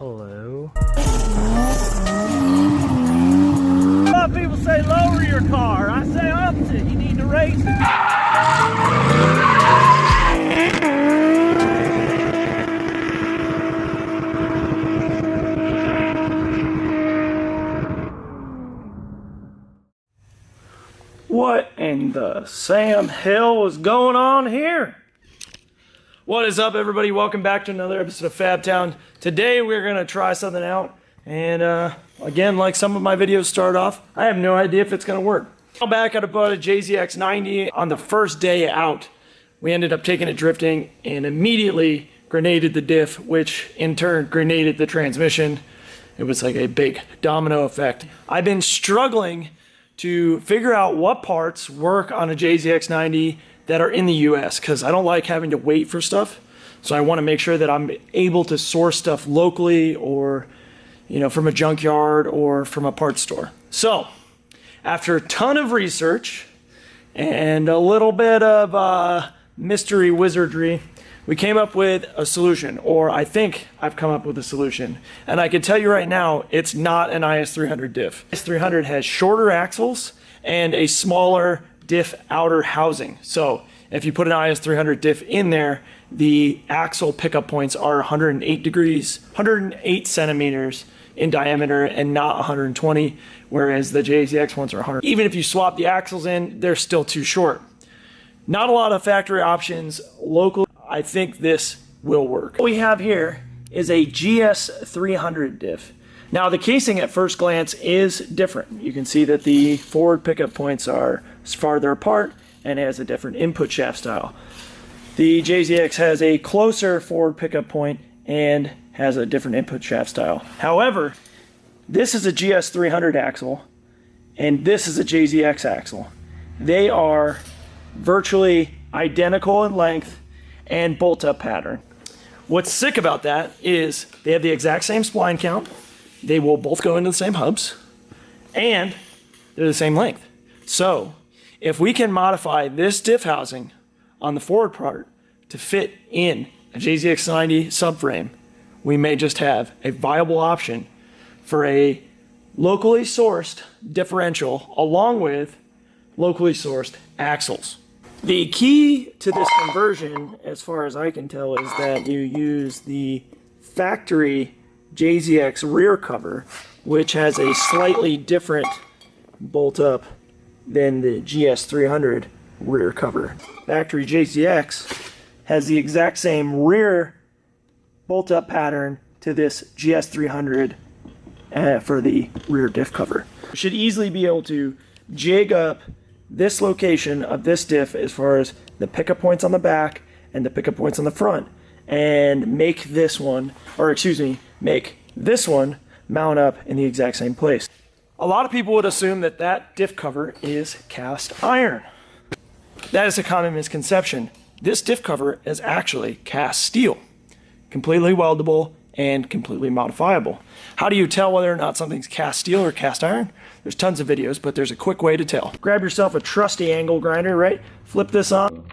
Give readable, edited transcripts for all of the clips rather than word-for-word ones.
Hello. A lot of people say lower your car. I say opposite. You need to raise it. What in the Sam Hill is going on here? What is up, everybody? Welcome back to another episode of Fabtown. Today we're gonna try something out, and again, like some of my videos start off, I have no idea if it's gonna work. Back, I bought a Jzx90 on the first day out. We ended up taking it drifting and immediately grenaded the diff, which in turn grenaded the transmission. It was like a big domino effect. I've been struggling to figure out what parts work on a Jzx90 that are in the US, because I don't like having to wait for stuff. So I want to make sure that I'm able to source stuff locally, or from a junkyard or from a parts store. So after a ton of research and a little bit of mystery wizardry, we came up with a solution, or I think I've come up with a solution. And I can tell you right now, it's not an IS300 diff. IS300 has shorter axles and a smaller diff outer housing. So if you put an IS300 diff in there, the axle pickup points are 108 centimeters in diameter and not 120, whereas the JZX ones are 100. Even if you swap the axles in, they're still too short. Not a lot of factory options local. I think this will work. What we have here is a gs300 diff. Now the casing at first glance is different. You can see that the forward pickup points are farther apart and has a different input shaft style. The JZX has a closer forward pickup point and has a different input shaft style. However, this is a gs300 axle and this is a JZX axle. They are virtually identical in length and bolt-up pattern. What's sick about that is they have the exact same spline count, they will both go into the same hubs, and they're the same length. So if we can modify this diff housing on the forward part to fit in a Jzx90 subframe, we may just have a viable option for a locally sourced differential along with locally sourced axles. The key to this conversion, as far as I can tell, is that you use the factory JZX rear cover, which has a slightly different bolt up than the GS300 rear cover. Factory JZX has the exact same rear bolt up pattern to this GS300 for the rear diff cover. You should easily be able to jig up this location of this diff as far as the pickup points on the back and the pickup points on the front, and make this one, make this one mount up in the exact same place. A lot of people would assume that that diff cover is cast iron. That is a common misconception. This diff cover is actually cast steel, completely weldable and completely modifiable. How do you tell whether or not something's cast steel or cast iron? There's tons of videos, but there's a quick way to tell. Grab yourself a trusty angle grinder, right? Flip this on.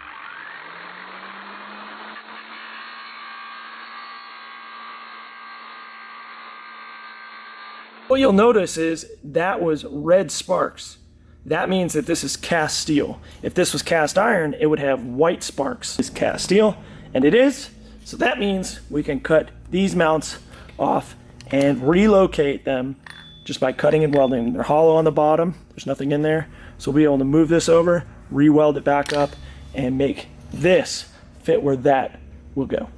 What you'll notice is that was red sparks. That means that this is cast steel. If this was cast iron, it would have white sparks. It's cast steel, and it is. So that means we can cut these mounts off and relocate them just by cutting and welding. They're hollow on the bottom, there's nothing in there. So we'll be able to move this over, re-weld it back up, and make this fit where that will go.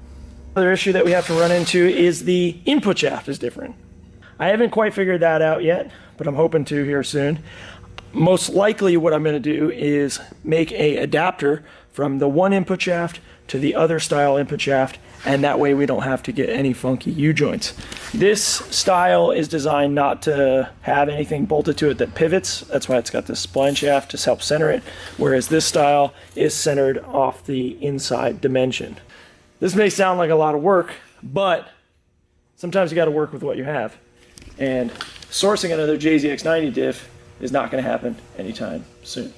Another issue that we have to run into is the input shaft is different. I haven't quite figured that out yet, but I'm hoping to here soon. Most likely what I'm going to do is make a adapter from the one input shaft to the other style input shaft, and that way we don't have to get any funky U-joints. This style is designed not to have anything bolted to it that pivots. That's why it's got this spline shaft to help center it, whereas this style is centered off the inside dimension. This may sound like a lot of work, but sometimes you got to work with what you have. And sourcing another Jzx90 diff is not going to happen anytime soon.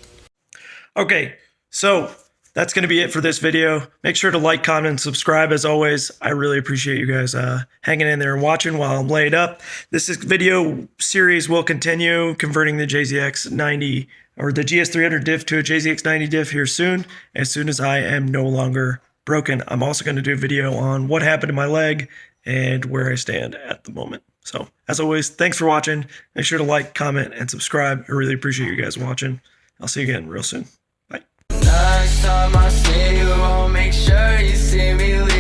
Okay, so that's going to be it for this video. Make sure to like, comment, and subscribe as always. I really appreciate you guys hanging in there and watching while I'm laid up. This video series will continue, converting the Jzx90 or the GS300 diff to a Jzx90 diff here soon, as soon as I am no longer broken. I'm also going to do a video on what happened to my leg and where I stand at the moment. So as always, thanks for watching. Make sure to like, comment, and subscribe. I really appreciate you guys watching. I'll see you again real soon. Bye. Next time I see you, I'll make sure you see me.